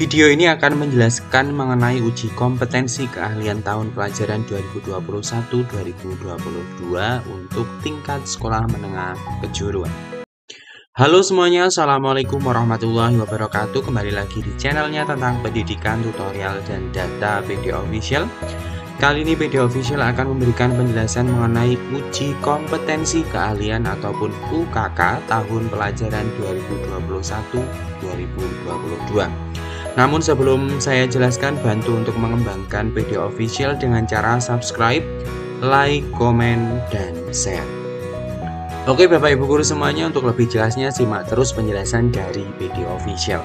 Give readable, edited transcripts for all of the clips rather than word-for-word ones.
Video ini akan menjelaskan mengenai uji kompetensi keahlian tahun pelajaran 2021-2022 untuk tingkat sekolah menengah kejuruan. Halo semuanya, Assalamualaikum warahmatullahi wabarakatuh. Kembali lagi di channelnya tentang pendidikan, tutorial, dan data PD Official. Kali ini PD Official akan memberikan penjelasan mengenai uji kompetensi keahlian ataupun UKK tahun pelajaran 2021-2022. Namun sebelum saya jelaskan, bantu untuk mengembangkan PD Official dengan cara subscribe, like, komen, dan share. Oke Bapak Ibu Guru semuanya, untuk lebih jelasnya simak terus penjelasan dari PD Official.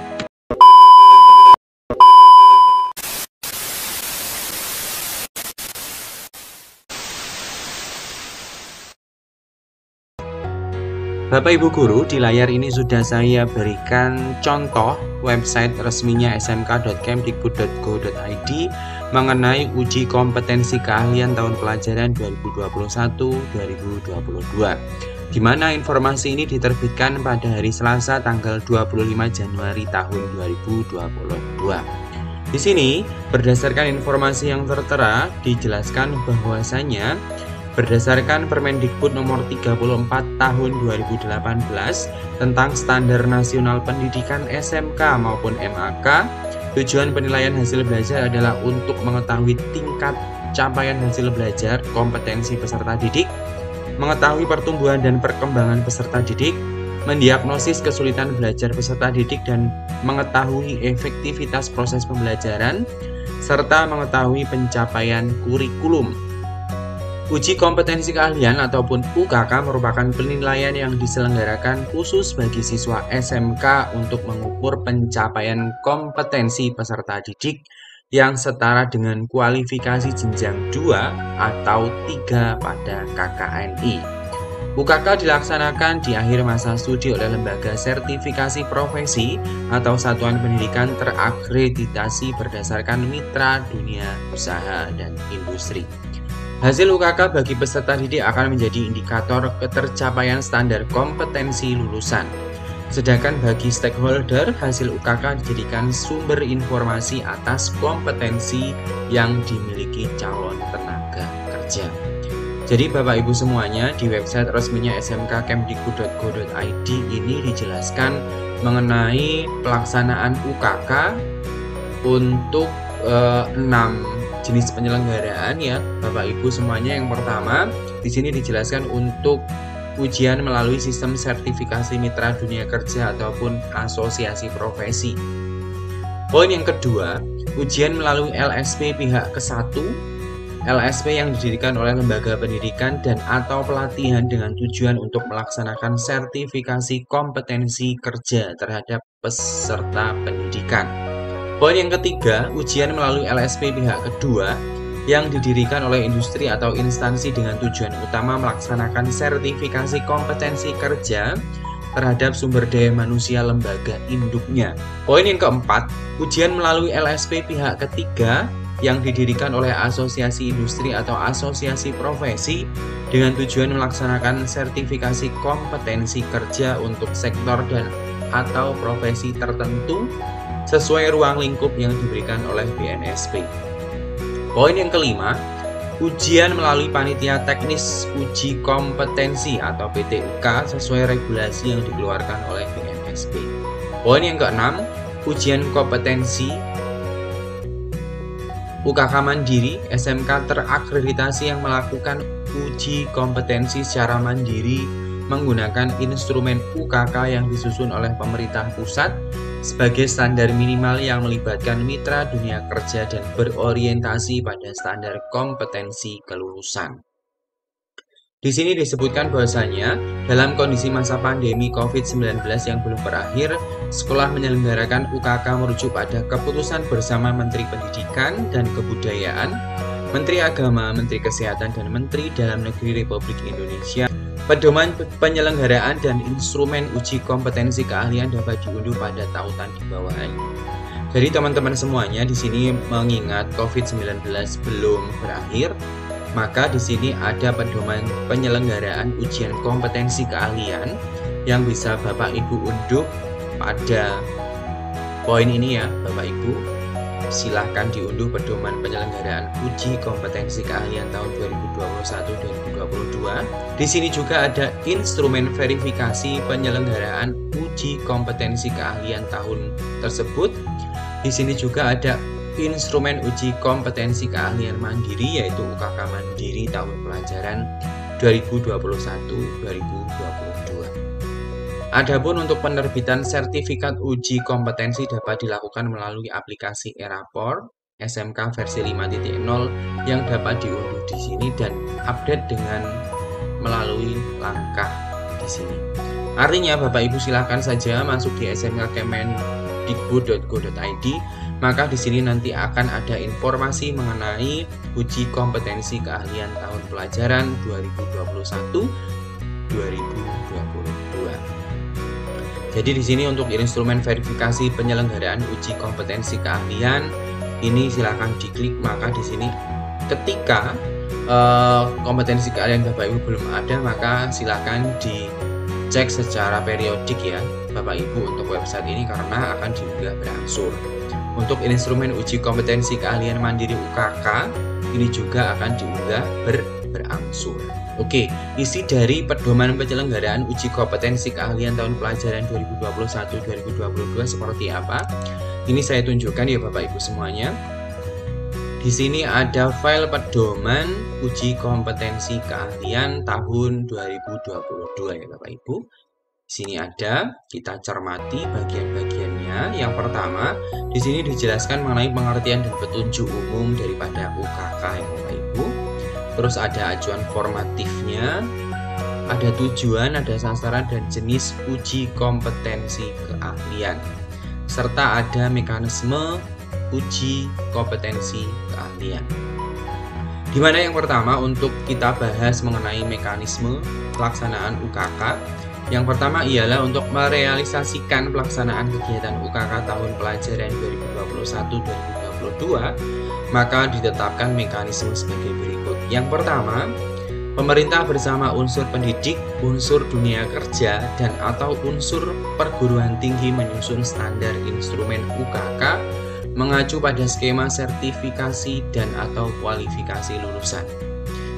Bapak Ibu Guru, di layar ini sudah saya berikan contoh website resminya smk.kemdikbud.go.id mengenai uji kompetensi keahlian tahun pelajaran 2021-2022, di mana informasi ini diterbitkan pada hari Selasa tanggal 25 Januari tahun 2022. Di sini, berdasarkan informasi yang tertera, dijelaskan bahwasanya berdasarkan Permendikbud nomor 34 tahun 2018 tentang Standar Nasional Pendidikan SMK maupun MAK, tujuan penilaian hasil belajar adalah untuk mengetahui tingkat capaian hasil belajar, kompetensi peserta didik, mengetahui pertumbuhan dan perkembangan peserta didik, mendiagnosis kesulitan belajar peserta didik dan mengetahui efektivitas proses pembelajaran, serta mengetahui pencapaian kurikulum. Uji kompetensi keahlian ataupun UKK merupakan penilaian yang diselenggarakan khusus bagi siswa SMK untuk mengukur pencapaian kompetensi peserta didik yang setara dengan kualifikasi jenjang 2 atau 3 pada KKNI. UKK dilaksanakan di akhir masa studi oleh lembaga sertifikasi profesi atau satuan pendidikan terakreditasi berdasarkan Mitra Dunia Usaha dan Industri. Hasil UKK bagi peserta didik akan menjadi indikator ketercapaian standar kompetensi lulusan. Sedangkan bagi stakeholder, hasil UKK dijadikan sumber informasi atas kompetensi yang dimiliki calon tenaga kerja. Jadi Bapak Ibu semuanya, di website resminya smk.kemdikbud.go.id ini dijelaskan mengenai pelaksanaan UKK untuk 6 jenis penyelenggaraan ya Bapak Ibu semuanya. Yang pertama di sini dijelaskan untuk ujian melalui sistem sertifikasi Mitra Dunia Kerja ataupun asosiasi profesi. Poin yang kedua, ujian melalui LSP pihak ke-1, LSP yang didirikan oleh lembaga pendidikan dan atau pelatihan dengan tujuan untuk melaksanakan sertifikasi kompetensi kerja terhadap peserta pendidikan. Poin yang ketiga, ujian melalui LSP pihak kedua yang didirikan oleh industri atau instansi dengan tujuan utama melaksanakan sertifikasi kompetensi kerja terhadap sumber daya manusia lembaga induknya. Poin yang keempat, ujian melalui LSP pihak ketiga yang didirikan oleh asosiasi industri atau asosiasi profesi dengan tujuan melaksanakan sertifikasi kompetensi kerja untuk sektor dan atau profesi tertentu sesuai ruang lingkup yang diberikan oleh BNSP. Poin yang kelima, ujian melalui panitia teknis uji kompetensi atau PTUK sesuai regulasi yang dikeluarkan oleh BNSP. Poin yang keenam, ujian kompetensi UKK mandiri SMK terakreditasi yang melakukan uji kompetensi secara mandiri menggunakan instrumen UKK yang disusun oleh pemerintah pusat sebagai standar minimal yang melibatkan mitra dunia kerja dan berorientasi pada standar kompetensi kelulusan. Di sini disebutkan bahwasanya dalam kondisi masa pandemi COVID-19 yang belum berakhir, sekolah menyelenggarakan UKK merujuk pada keputusan bersama Menteri Pendidikan dan Kebudayaan, Menteri Agama, Menteri Kesehatan, dan Menteri Dalam Negeri Republik Indonesia. Pedoman penyelenggaraan dan instrumen uji kompetensi keahlian dapat diunduh pada tautan di bawah ini. Jadi teman-teman semuanya di sini mengingat COVID-19 belum berakhir, maka di sini ada pedoman penyelenggaraan ujian kompetensi keahlian yang bisa Bapak Ibu unduh pada Poin ini ya Bapak Ibu, silahkan diunduh pedoman penyelenggaraan uji kompetensi keahlian tahun 2021-2022. Di sini juga ada instrumen verifikasi penyelenggaraan uji kompetensi keahlian tahun tersebut. Di sini juga ada instrumen uji kompetensi keahlian mandiri, yaitu UKK Mandiri tahun pelajaran 2021-2022. Adapun untuk penerbitan sertifikat uji kompetensi dapat dilakukan melalui aplikasi Erapor SMK versi 5.0 yang dapat diunduh di sini dan update dengan melalui langkah di sini. Artinya Bapak Ibu silakan saja masuk di smk.kemendikbud.go.id, maka di sini nanti akan ada informasi mengenai uji kompetensi keahlian tahun pelajaran 2021-2022. Jadi di sini untuk instrumen verifikasi penyelenggaraan uji kompetensi keahlian ini silakan diklik, maka di sini ketika kompetensi keahlian Bapak Ibu belum ada, maka silakan dicek secara periodik ya Bapak Ibu untuk website ini karena akan diunggah berangsur. Untuk instrumen uji kompetensi keahlian mandiri UKK ini juga akan diunggah berangsur. Oke, isi dari pedoman penyelenggaraan uji kompetensi keahlian tahun pelajaran 2021-2022 seperti apa? Ini saya tunjukkan ya Bapak Ibu semuanya. Di sini ada file pedoman uji kompetensi keahlian tahun 2022 ya Bapak Ibu. Di sini ada, kita cermati bagian-bagiannya. Yang pertama, di sini dijelaskan mengenai pengertian dan petunjuk umum daripada UKK ya Bapak Ibu. Terus ada acuan formatifnya, ada tujuan, ada sasaran dan jenis uji kompetensi keahlian, serta ada mekanisme uji kompetensi keahlian. Di mana yang pertama untuk kita bahas mengenai mekanisme pelaksanaan UKK. Yang pertama ialah untuk merealisasikan pelaksanaan kegiatan UKK tahun pelajaran 2021-2022, maka ditetapkan mekanisme sebagai berikut. Yang pertama, pemerintah bersama unsur pendidik, unsur dunia kerja, dan atau unsur perguruan tinggi menyusun standar instrumen UKK mengacu pada skema sertifikasi dan atau kualifikasi lulusan.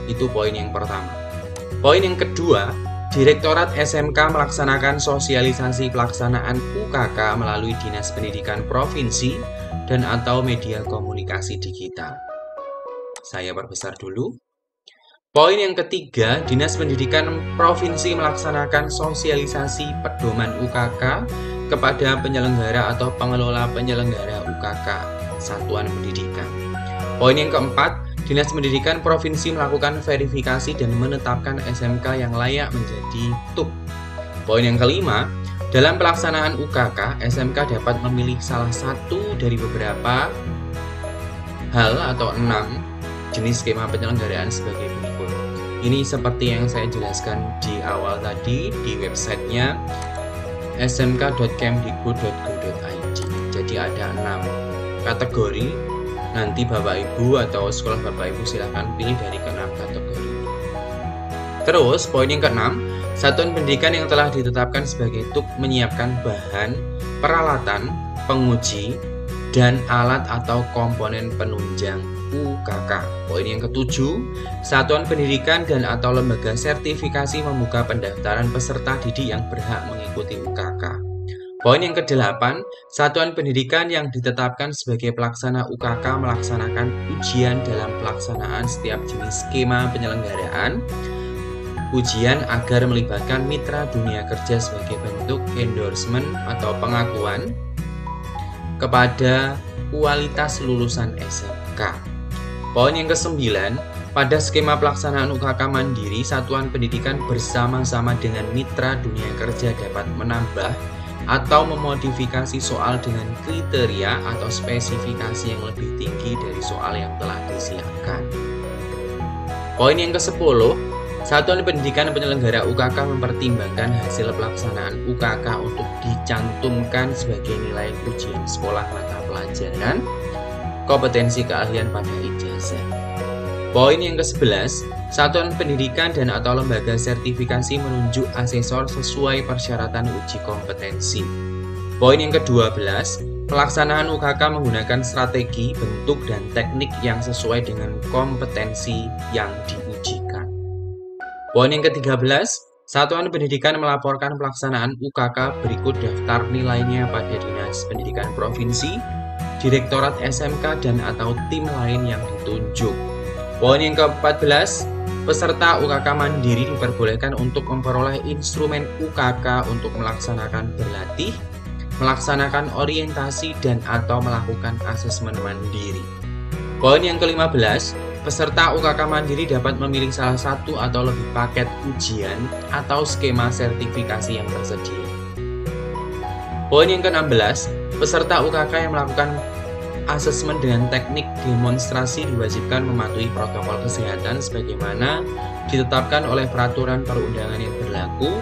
Itu poin yang pertama. Poin yang kedua, Direktorat SMK melaksanakan sosialisasi pelaksanaan UKK melalui Dinas Pendidikan Provinsi dan atau media komunikasi digital. Saya perbesar dulu. Poin yang ketiga, Dinas Pendidikan Provinsi melaksanakan sosialisasi pedoman UKK kepada penyelenggara atau pengelola penyelenggara UKK Satuan Pendidikan. Poin yang keempat, Dinas Pendidikan Provinsi melakukan verifikasi dan menetapkan SMK yang layak menjadi TUK. Poin yang kelima, dalam pelaksanaan UKK, SMK dapat memilih salah satu dari beberapa hal atau 6 jenis skema penyelenggaraan sebagai berikut. Ini seperti yang saya jelaskan di awal tadi di websitenya smk.kemdikbud.go.id. Jadi ada 6 kategori. Nanti Bapak Ibu atau sekolah Bapak Ibu silahkan pilih dari ke-6 kategori. Terus poin yang ke-6, satuan pendidikan yang telah ditetapkan sebagai TUK menyiapkan bahan, peralatan, penguji, dan alat atau komponen penunjang UKK. Poin yang ke-7, satuan pendidikan dan atau lembaga sertifikasi membuka pendaftaran peserta didik yang berhak mengikuti UKK. Poin yang ke-8, satuan pendidikan yang ditetapkan sebagai pelaksana UKK melaksanakan ujian dalam pelaksanaan setiap jenis skema penyelenggaraan ujian agar melibatkan mitra dunia kerja sebagai bentuk endorsement atau pengakuan kepada kualitas lulusan SMK. Poin yang ke-9, pada skema pelaksanaan UKK Mandiri, satuan pendidikan bersama-sama dengan mitra dunia kerja dapat menambah atau memodifikasi soal dengan kriteria atau spesifikasi yang lebih tinggi dari soal yang telah disiapkan. Poin yang ke-10, satuan pendidikan penyelenggara UKK mempertimbangkan hasil pelaksanaan UKK untuk dicantumkan sebagai nilai ujian sekolah mata pelajaran kompetensi keahlian pada ijazah. Poin yang ke-11, satuan pendidikan dan atau lembaga sertifikasi menunjuk asesor sesuai persyaratan uji kompetensi. Poin yang ke-12, Pelaksanaan UKK menggunakan strategi, bentuk, dan teknik yang sesuai dengan kompetensi yang diujikan. Poin yang ke-13, satuan pendidikan melaporkan pelaksanaan UKK berikut daftar nilainya pada Dinas Pendidikan Provinsi, Direktorat SMK, dan atau tim lain yang ditunjuk. Poin yang ke-14, peserta UKK mandiri diperbolehkan untuk memperoleh instrumen UKK untuk melaksanakan berlatih, melaksanakan orientasi, dan atau melakukan asesmen mandiri. Poin yang ke-15, peserta UKK mandiri dapat memilih salah satu atau lebih paket ujian atau skema sertifikasi yang tersedia. Poin yang ke-16, peserta UKK yang melakukan asesmen dengan teknik demonstrasi diwajibkan mematuhi protokol kesehatan sebagaimana ditetapkan oleh peraturan perundangan yang berlaku,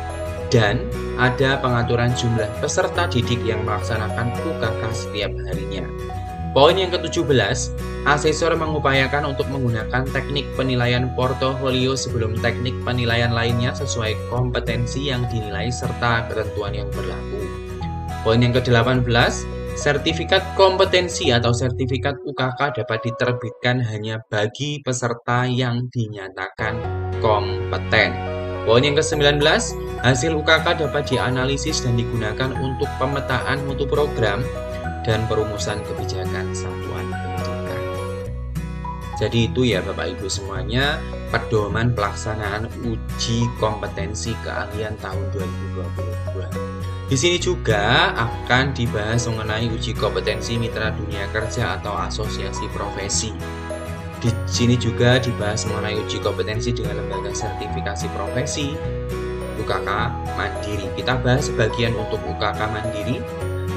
dan ada pengaturan jumlah peserta didik yang melaksanakan UKK setiap harinya. Poin yang ke-17, asesor mengupayakan untuk menggunakan teknik penilaian portofolio sebelum teknik penilaian lainnya sesuai kompetensi yang dinilai serta ketentuan yang berlaku. Poin yang ke-18, sertifikat kompetensi atau sertifikat UKK dapat diterbitkan hanya bagi peserta yang dinyatakan kompeten. Poin yang ke-19, hasil UKK dapat dianalisis dan digunakan untuk pemetaan mutu program dan perumusan kebijakan satuan pendidikan. Jadi itu ya Bapak Ibu semuanya, pedoman pelaksanaan uji kompetensi keahlian tahun 2022. Di sini juga akan dibahas mengenai uji kompetensi mitra dunia kerja atau asosiasi profesi. Di sini juga dibahas mengenai uji kompetensi dengan lembaga sertifikasi profesi, UKK mandiri. Kita bahas sebagian untuk UKK mandiri.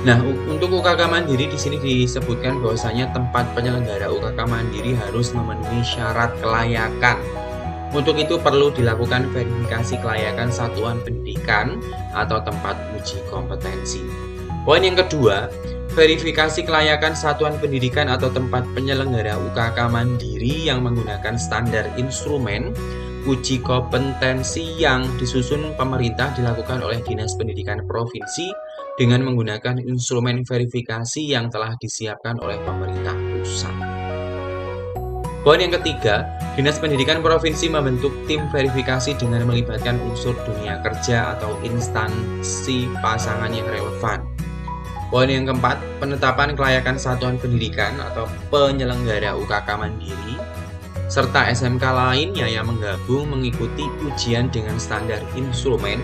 Nah, untuk UKK mandiri di sini disebutkan bahwasanya tempat penyelenggara UKK mandiri harus memenuhi syarat kelayakan. Untuk itu perlu dilakukan verifikasi kelayakan satuan pendidikan atau tempat uji kompetensi. Poin yang kedua, verifikasi kelayakan satuan pendidikan atau tempat penyelenggara UKK mandiri yang menggunakan standar instrumen uji kompetensi yang disusun pemerintah dilakukan oleh Dinas Pendidikan Provinsi dengan menggunakan instrumen verifikasi yang telah disiapkan oleh pemerintah pusat. Poin yang ketiga, Dinas Pendidikan Provinsi membentuk tim verifikasi dengan melibatkan unsur dunia kerja atau instansi pasangan yang relevan. Poin yang keempat, penetapan kelayakan satuan pendidikan atau penyelenggara UKK mandiri serta SMK lainnya yang menggabung mengikuti ujian dengan standar instrumen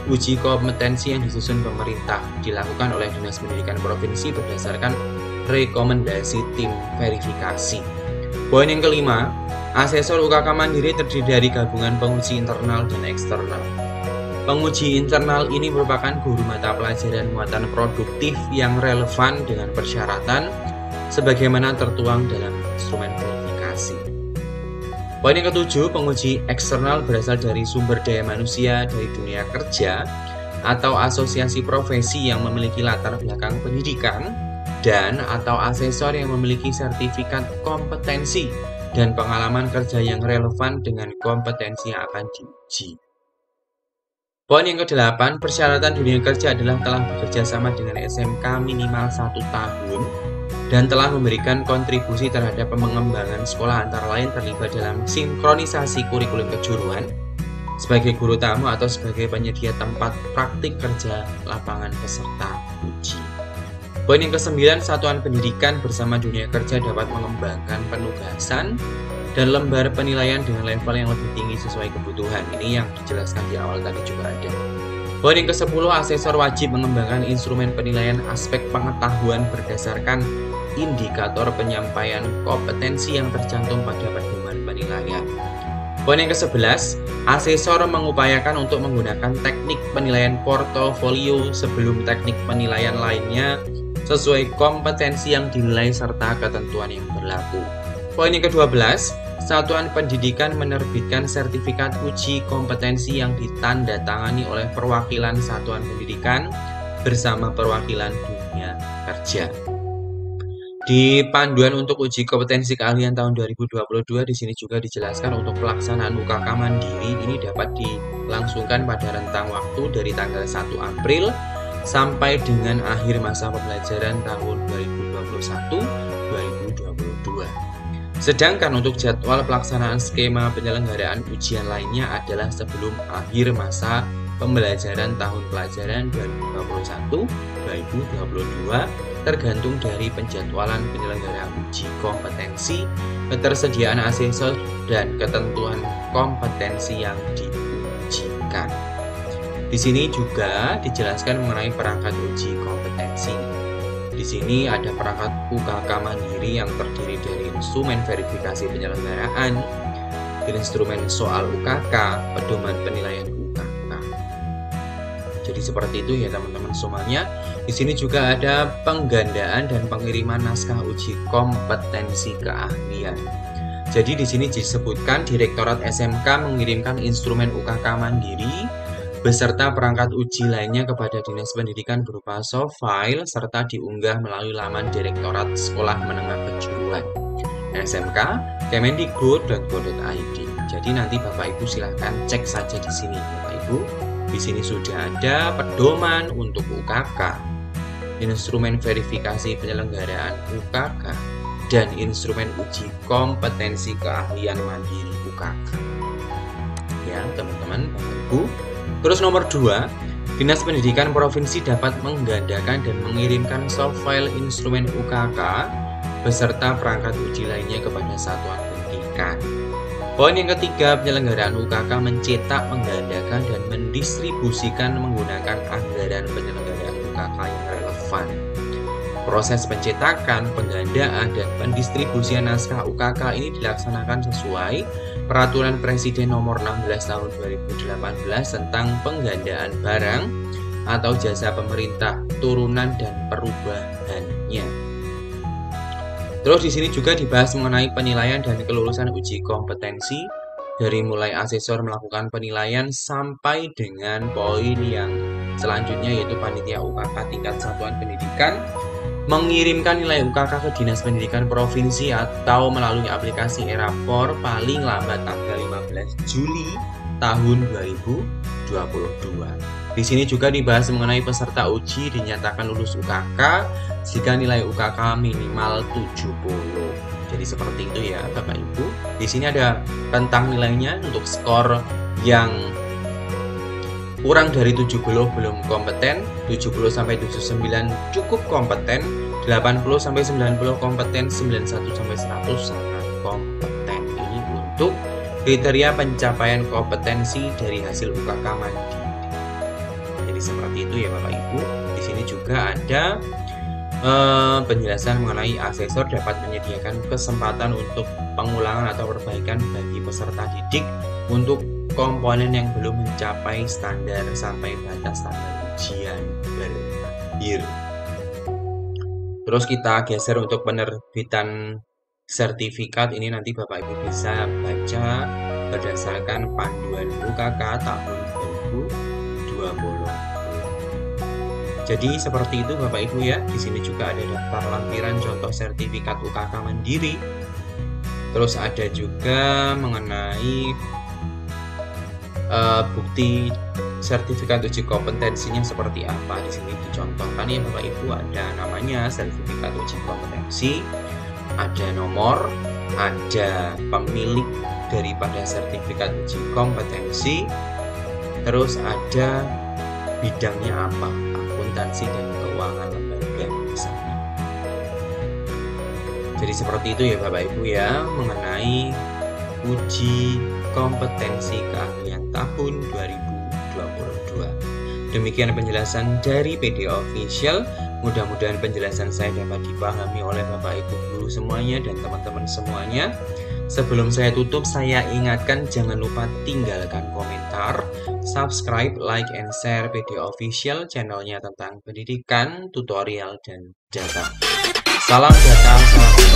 uji kompetensi yang disusun pemerintah dilakukan oleh Dinas Pendidikan Provinsi berdasarkan rekomendasi tim verifikasi. Poin yang kelima, asesor UKK mandiri terdiri dari gabungan penguji internal dan eksternal. Penguji internal ini merupakan guru mata pelajaran muatan produktif yang relevan dengan persyaratan sebagaimana tertuang dalam instrumen verifikasi. Poin yang ketujuh, penguji eksternal berasal dari sumber daya manusia dari dunia kerja atau asosiasi profesi yang memiliki latar belakang pendidikan dan atau asesor yang memiliki sertifikat kompetensi dan pengalaman kerja yang relevan dengan kompetensi yang akan diuji. Poin yang ke-8, persyaratan dunia kerja adalah telah bekerja sama dengan SMK minimal 1 tahun dan telah memberikan kontribusi terhadap pengembangan sekolah antara lain terlibat dalam sinkronisasi kurikulum kejuruan sebagai guru tamu atau sebagai penyedia tempat praktik kerja lapangan peserta uji. Poin yang ke-9, satuan pendidikan bersama dunia kerja dapat mengembangkan penugasan dan lembar penilaian dengan level yang lebih tinggi sesuai kebutuhan. Ini yang dijelaskan di awal tadi juga ada. Poin yang ke-10, asesor wajib mengembangkan instrumen penilaian aspek pengetahuan berdasarkan indikator penyampaian kompetensi yang tercantum pada pedoman penilaian. Poin yang ke-11, asesor mengupayakan untuk menggunakan teknik penilaian portofolio sebelum teknik penilaian lainnya sesuai kompetensi yang dinilai serta ketentuan yang berlaku. Poin yang ke-12, satuan pendidikan menerbitkan sertifikat uji kompetensi yang ditandatangani oleh perwakilan satuan pendidikan bersama perwakilan dunia kerja. Di panduan untuk uji kompetensi keahlian tahun 2022 di sini juga dijelaskan untuk pelaksanaan UKK mandiri ini dapat dilangsungkan pada rentang waktu dari tanggal 1 April sampai dengan akhir masa pembelajaran tahun 2021-2022. Sedangkan untuk jadwal pelaksanaan skema penyelenggaraan ujian lainnya adalah sebelum akhir masa pembelajaran tahun pelajaran 2021-2022, tergantung dari penjadwalan penyelenggaraan uji kompetensi, ketersediaan asesor, dan ketentuan kompetensi yang diujikan. Di sini juga dijelaskan mengenai perangkat uji kompetensi. Di sini ada perangkat UKK mandiri yang terdiri dari instrumen verifikasi penyelenggaraan, instrumen soal UKK, pedoman penilaian UKK. Jadi seperti itu ya teman-teman semuanya. Di sini juga ada penggandaan dan pengiriman naskah uji kompetensi keahlian. Jadi di sini disebutkan Direktorat SMK mengirimkan instrumen UKK mandiri beserta perangkat uji lainnya kepada Dinas Pendidikan berupa soft file serta diunggah melalui laman Direktorat Sekolah Menengah Kejuruan SMK kemendikbud.go.id. Jadi nanti Bapak Ibu silahkan cek saja di sini Bapak Ibu. Di sini sudah ada pedoman untuk UKK, instrumen verifikasi penyelenggaraan UKK, dan instrumen uji kompetensi keahlian mandiri UKK. Ya teman-teman Bapak Ibu. Terus nomor 2, Dinas Pendidikan Provinsi dapat menggandakan dan mengirimkan soft file instrumen UKK beserta perangkat uji lainnya kepada satuan pendidikan. Poin yang ketiga, penyelenggaraan UKK mencetak, menggandakan, dan mendistribusikan menggunakan anggaran penyelenggaraan UKK yang relevan. Proses pencetakan, penggandaan, dan pendistribusian naskah UKK ini dilaksanakan sesuai Peraturan Presiden Nomor 16 Tahun 2018 tentang penggandaan barang atau jasa pemerintah, turunan dan perubahannya. Terus di sini juga dibahas mengenai penilaian dan kelulusan uji kompetensi dari mulai asesor melakukan penilaian sampai dengan poin yang selanjutnya yaitu panitia UKK tingkat satuan pendidikan mengirimkan nilai UKK ke Dinas Pendidikan Provinsi atau melalui aplikasi e-Rapor paling lambat tanggal 15 Juli tahun 2022. Di sini juga dibahas mengenai peserta uji dinyatakan lulus UKK jika nilai UKK minimal 70. Jadi seperti itu ya Bapak Ibu. Di sini ada rentang nilainya untuk skor yang kurang dari 70 belum kompeten, 70 sampai 79 cukup kompeten, 80 sampai 90 kompeten, 91 sampai 100 sangat kompeten. Ini untuk kriteria pencapaian kompetensi dari hasil UKK mandiri. Jadi seperti itu ya Bapak Ibu. Di sini juga ada penjelasan mengenai asesor dapat menyediakan kesempatan untuk pengulangan atau perbaikan bagi peserta didik untuk komponen yang belum mencapai standar sampai batas standar ujian berakhir. Terus kita geser untuk penerbitan sertifikat. Ini nanti Bapak Ibu bisa baca berdasarkan panduan UKK tahun 2020. Jadi seperti itu Bapak Ibu ya. Di sini juga ada daftar lampiran contoh sertifikat UKK mandiri. Terus ada juga mengenai bukti sertifikat uji kompetensinya seperti apa. Di sini dicontohkan ya Bapak Ibu, ada namanya sertifikat uji kompetensi, ada nomor, ada pemilik daripada sertifikat uji kompetensi, terus ada bidangnya apa, akuntansi dan keuangan lembaga misalnya. Jadi seperti itu ya Bapak Ibu ya mengenai uji kompetensi keahlian tahun 2022. Demikian penjelasan dari PD Official. Mudah-mudahan penjelasan saya dapat dipahami oleh Bapak Ibu guru semuanya dan teman-teman semuanya. Sebelum saya tutup, saya ingatkan jangan lupa tinggalkan komentar, subscribe, like, and share PD Official, channelnya tentang pendidikan, tutorial, dan data. Salam data, salam